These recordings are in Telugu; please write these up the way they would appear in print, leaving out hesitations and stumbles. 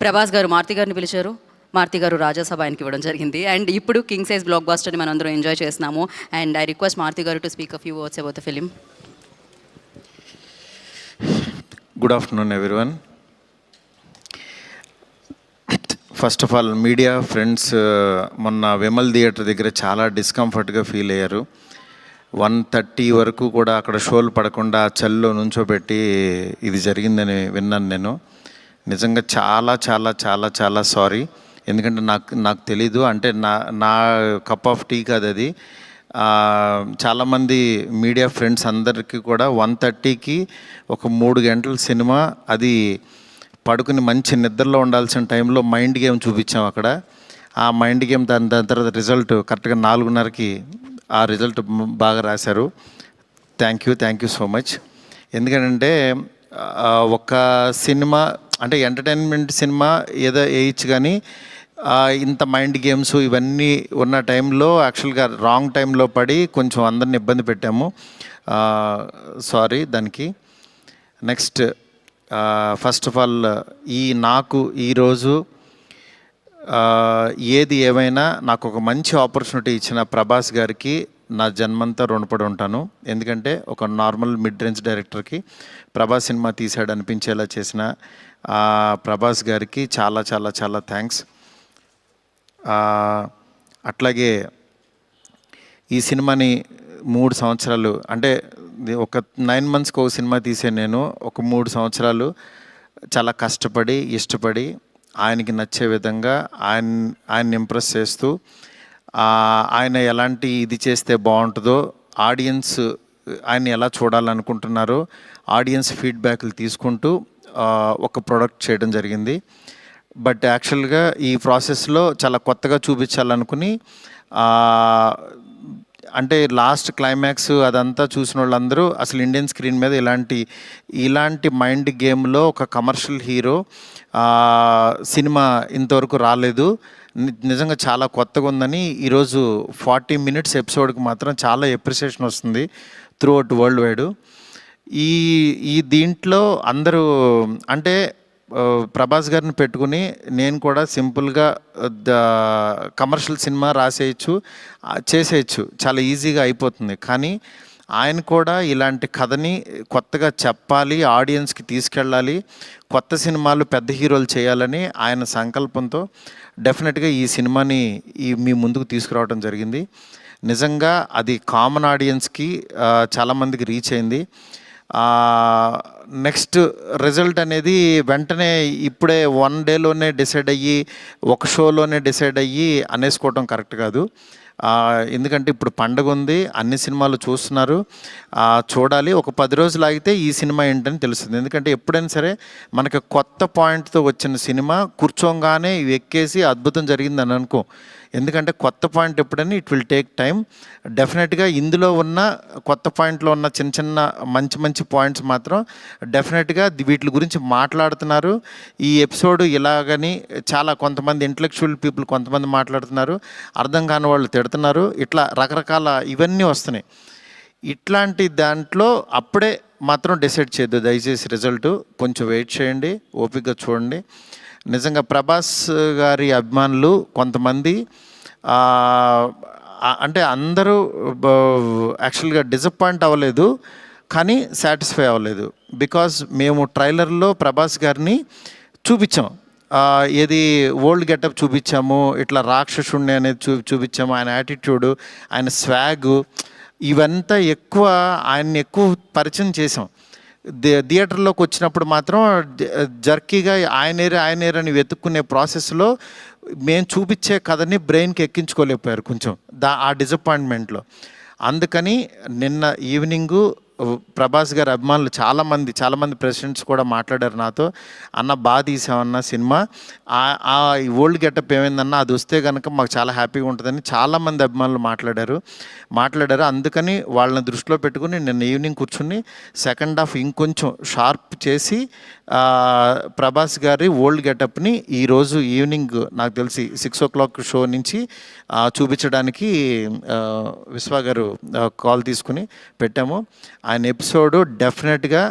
ప్రభాస్ గారు మారుతి గారిని పిలిచారు, మారుతి గారు రాజాసభ ఆయనకి ఇవ్వడం జరిగింది. అండ్ ఇప్పుడు కింగ్ సైజ్ బ్లాక్ బాస్టర్ని మనం అందరం ఎంజాయ్ చేస్తున్నాము. అండ్ ఐ రిక్వెస్ట్ మారుతి గారు to speak a few words about the film. Good afternoon everyone. First of all media friends, మొన్న విమల్ థియేటర్ దగ్గర చాలా డిస్కంఫర్ట్గా ఫీల్ అయ్యారు. 1:30 వరకు కూడా అక్కడ షోలు పడకుండా చలిలో నుంచోబెట్టి ఇది జరిగిందని విన్నాను నేను. నిజంగా చాలా చాలా చాలా చాలా సారీ. ఎందుకంటే నాకు తెలీదు, అంటే నా కప్ ఆఫ్ టీ కాదు అది. చాలామంది మీడియా ఫ్రెండ్స్ అందరికీ కూడా 1:30కి ఒక 3 గంటల సినిమా, అది పడుకుని మంచి నిద్రలో ఉండాల్సిన టైంలో మైండ్ గేమ్ చూపించాం అక్కడ. ఆ మైండ్ గేమ్ దాని తర్వాత రిజల్ట్ కరెక్ట్గా 4:30కి ఆ రిజల్ట్ బాగా రాశారు. Thank you so much. ఎందుకంటే ఒక సినిమా అంటే ఎంటర్టైన్మెంట్ సినిమా ఏదో వేయచ్చు, కానీ ఇంత మైండ్ గేమ్స్ ఇవన్నీ ఉన్న టైంలో యాక్చువల్గా రాంగ్ టైంలో పడి కొంచెం అందరిని ఇబ్బంది పెట్టాము. సారీ దానికి. నెక్స్ట్, ఫస్ట్ ఆఫ్ ఆల్ నాకు ఈరోజు ఏది ఏమైనా నాకు ఒక మంచి ఆపర్చునిటీ ఇచ్చిన ప్రభాస్ గారికి నా జన్మంతా రుణపడి ఉంటాను. ఎందుకంటే ఒక నార్మల్ మిడ్ రేంజ్ డైరెక్టర్కి ప్రభాస్ సినిమా తీసాడు అనిపించేలా చేసిన ప్రభాస్ గారికి చాలా చాలా చాలా థ్యాంక్స్. అట్లాగే ఈ సినిమాని 3 సంవత్సరాలు, అంటే ఒక 9 మంత్స్కి ఒక సినిమా తీసే నేను ఒక 3 సంవత్సరాలు చాలా కష్టపడి ఇష్టపడి ఆయనకి నచ్చే విధంగా ఆయన్ని ఇంప్రెస్ చేస్తూ, ఆయన ఎలాంటి ఇది చేస్తే బాగుంటుందో, ఆడియన్స్ ఆయన ఎలా చూడాలనుకుంటున్నారో ఆడియన్స్ ఫీడ్బ్యాక్లు తీసుకుంటూ ఒక ప్రోడక్ట్ చేయడం జరిగింది. బట్ యాక్చువల్గా ఈ ప్రాసెస్లో చాలా కొత్తగా చూపించాలనుకుని, అంటే లాస్ట్ క్లైమాక్స్ అదంతా చూసిన వాళ్ళందరూ అసలు ఇండియన్ స్క్రీన్ మీద ఇలాంటి మైండ్ గేమ్లో ఒక కమర్షియల్ హీరో సినిమా ఇంతవరకు రాలేదు, నిజంగా చాలా కొత్తగా ఉందని ఈరోజు 40 మినిట్స్ ఎపిసోడ్కి మాత్రం చాలా ఎప్రిసియేషన్ వస్తుంది త్రూ అవుట్ వరల్డ్ వైడ్. ఈ దీంట్లో అందరూ అంటే ప్రభాస్ గారిని పెట్టుకుని నేను కూడా సింపుల్గా కమర్షియల్ సినిమా రాసేయచ్చు, చేసేయచ్చు, చాలా ఈజీగా అయిపోతుంది. కానీ ఆయన కూడా ఇలాంటి కథని కొత్తగా చెప్పాలి, ఆడియన్స్కి తీసుకెళ్ళాలి, కొత్త సినిమాలు పెద్ద హీరోలు చేయాలని ఆయన సంకల్పంతో డెఫినెట్గా ఈ సినిమాని మీ ముందుకు తీసుకురావడం జరిగింది. నిజంగా అది కామన్ ఆడియన్స్కి చాలామందికి రీచ్ అయింది. నెక్స్ట్ రిజల్ట్ అనేది వెంటనే ఇప్పుడే 1 డేలోనే డిసైడ్ అయ్యి ఒక షోలోనే డిసైడ్ అయ్యి అనేసుకోవటం కరెక్ట్ కాదు. ఎందుకంటే ఇప్పుడు పండగ ఉంది, అన్ని సినిమాలు చూస్తున్నారు, చూడాలి. ఒక 10 రోజులు ఆగితే ఈ సినిమా ఏంటని తెలుస్తుంది. ఎందుకంటే ఎప్పుడైనా సరే మనకి కొత్త పాయింట్తో వచ్చిన సినిమా కూర్చోగానే ఎక్కేసి అద్భుతం జరిగిందని అనుకో. ఎందుకంటే కొత్త పాయింట్ ఎప్పుడైనా ఇట్ విల్ టేక్ టైం. డెఫినెట్గా ఇందులో ఉన్న కొత్త పాయింట్లో ఉన్న చిన్న చిన్న మంచి పాయింట్స్ మాత్రం డెఫినెట్గా వీటి గురించి మాట్లాడుతున్నారు. ఈ ఎపిసోడ్ ఇలాగని చాలా కొంతమంది ఇంటలెక్చువల్ పీపుల్ కొంతమంది మాట్లాడుతున్నారు, అర్థం కాని వాళ్ళు తిడుతున్నారు, ఇట్లా రకరకాల ఇవన్నీ వస్తున్నాయి. ఇట్లాంటి దాంట్లో అప్పుడే మాత్రం డిసైడ్ చేయొద్దు దయచేసి. రిజల్ట్ కొంచెం వెయిట్ చేయండి, ఓపికగా చూడండి. నిజంగా ప్రభాస్ గారి అభిమానులు కొంతమంది అంటే అందరూ యాక్చువల్గా డిసప్పాయింట్ అవ్వలేదు, కానీ సాటిస్ఫై అవ్వలేదు. బికాజ్ మేము ట్రైలర్లో ప్రభాస్ గారిని చూపించాం, ఏది ఓల్డ్ గెటప్ చూపించాము, ఇట్లా రాక్షసుణ్ణి అనేది చూపించాము, ఆయన యాటిట్యూడు, ఆయన స్వాగు, ఇవంతా ఆయన్ని ఎక్కువ పరిచయం చేసాం. థియేటర్లోకి వచ్చినప్పుడు మాత్రం జర్కీగా ఆయనేరని వెతుక్కునే ప్రాసెస్లో మేము చూపించే కథని బ్రెయిన్కి ఎక్కించుకోలేకపోయారు కొంచెం ఆ డిసప్పాయింట్మెంట్లో. అందుకని నిన్న ఈవినింగు ప్రభాస్ గారి అభిమానులు చాలామంది ప్రెసిడెంట్స్ కూడా మాట్లాడారు నాతో, అన్న బాగా తీసామన్న సినిమా, ఆ ఓల్డ్ గెటప్ ఏమైందన్నా అది వస్తే కనుక మాకు చాలా హ్యాపీగా ఉంటుందని చాలామంది అభిమానులు మాట్లాడారు. అందుకని వాళ్ళని దృష్టిలో పెట్టుకుని నిన్న ఈవినింగ్ కూర్చుని సెకండ్ హాఫ్ ఇంకొంచెం షార్ప్ చేసి ప్రభాస్ గారి ఓల్డ్ గెటప్ని ఈరోజు ఈవినింగ్ నాకు తెలిసి 6 o'clock షో నుంచి చూపించడానికి విశ్వ గారు కాల్ తీసుకుని పెట్టాము. ఆయన ఎపిసోడు డెఫినెట్గా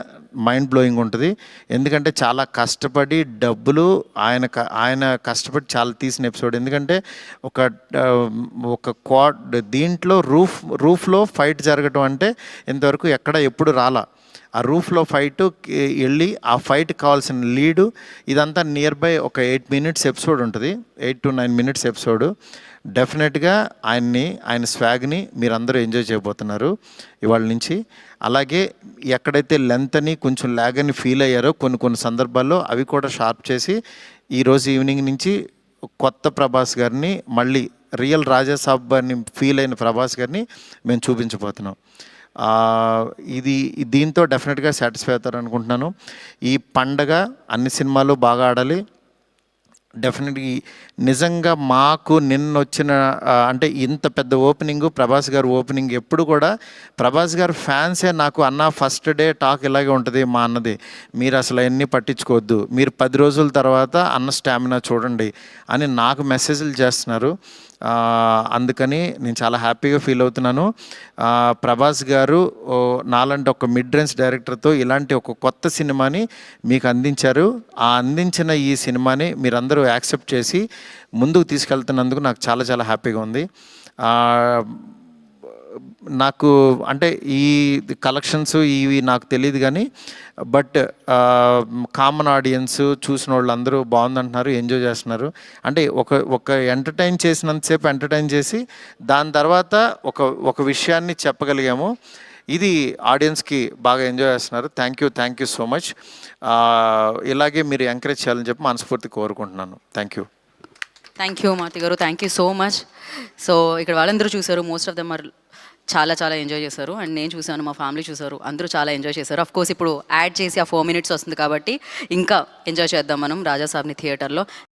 మైండ్ బ్లోయింగ్ ఉంటుంది. ఎందుకంటే చాలా కష్టపడి డబ్బులు ఆయన కష్టపడి చాలా తీసిన ఎపిసోడ్. ఎందుకంటే ఒక క్వాడ్ దీంట్లో రూఫ్లో ఫైట్ జరగటం అంటే ఇంతవరకు ఎక్కడ ఎప్పుడు రాలా. ఆ రూఫ్లో ఫైట్ వెళ్ళి ఆ ఫైట్ కావాల్సిన లీడు ఇదంతా నియర్ బై ఒక 8 మినిట్స్ ఎపిసోడ్ ఉంటుంది, 8 to 9 మినిట్స్ ఎపిసోడ్. డెఫినెట్గా ఆయన స్వాగ్ని మీరందరూ ఎంజాయ్ చేయబోతున్నారు ఇవాళ నుంచి. అలాగే ఎక్కడైతే లెంత్ అని కొంచెం ల్యాగ్ అని ఫీల్ అయ్యారో కొన్ని సందర్భాల్లో అవి కూడా షార్ప్ చేసి ఈరోజు ఈవినింగ్ నుంచి కొత్త ప్రభాస్ గారిని, మళ్ళీ రియల్ రాజాసాబ్ అని ఫీల్ అయిన ప్రభాస్ గారిని మేము చూపించబోతున్నాం. దీంతో డెఫినెట్గా సాటిస్ఫై అవుతారు అనుకుంటున్నాను. ఈ పండగ అన్ని సినిమాలు బాగా ఆడాలి. డెఫినెట్గా నిజంగా మాకు నిన్నొచ్చిన అంటే ఇంత పెద్ద ఓపెనింగ్, ప్రభాస్ గారు ఓపెనింగ్ ఎప్పుడు కూడా ప్రభాస్ గారు ఫ్యాన్సే నాకు అన్న ఫస్ట్ డే టాక్ ఇలాగే ఉంటుంది మా అన్నది, మీరు అసలు అవన్నీ పట్టించుకోవద్దు, మీరు 10 రోజుల తర్వాత అన్న స్టామినా చూడండి అని నాకు మెసేజ్లు చేస్తున్నారు. అందుకని నేను చాలా హ్యాపీగా ఫీల్ అవుతున్నాను. ప్రభాస్ గారు నాలాంటి ఒక మిడ్ రేంజ్ డైరెక్టర్తో ఇలాంటి ఒక కొత్త సినిమాని మీకు అందించారు. ఆ అందించిన ఈ సినిమాని మీరందరూ యాక్సెప్ట్ చేసి ముందుకు తీసుకెళ్తున్నందుకు నాకు చాలా చాలా హ్యాపీగా ఉంది. నాకు అంటే ఈ కలెక్షన్స్ ఇవి నాకు తెలియదు కానీ బట్ కామన్ ఆడియన్స్ చూసిన వాళ్ళందరూ బాగుందంటున్నారు, ఎంజాయ్ చేస్తున్నారు. అంటే ఒక ఎంటర్టైన్ చేసినంతసేపు ఎంటర్టైన్ చేసి దాని తర్వాత ఒక విషయాన్ని చెప్పగలిగాము. ఇది ఆడియన్స్కి బాగా ఎంజాయ్ చేస్తున్నారు. Thank you so much. ఇలాగే మీరు ఎంకరేజ్ చేయాలని చెప్పి మనస్ఫూర్తి కోరుకుంటున్నాను. థ్యాంక్ యూ మార్తి గారు, thank you so much. So ఇక్కడ వాళ్ళందరూ చూసారు, మోస్ట్ ఆఫ్ దెమ్ ఆర్ చాలా ఎంజాయ్ చేశారు. అండ్ నేను చూశాను, మా ఫ్యామిలీ చూశారు, అందరూ చాలా ఎంజాయ్ చేశారు. అఫ్ కోర్స్ ఇప్పుడు యాడ్ చేసి ఆ 4 minutes వస్తుంది కాబట్టి ఇంకా ఎంజాయ్ చేద్దాం మనం రాజాసాబ్ని థియేటర్లో.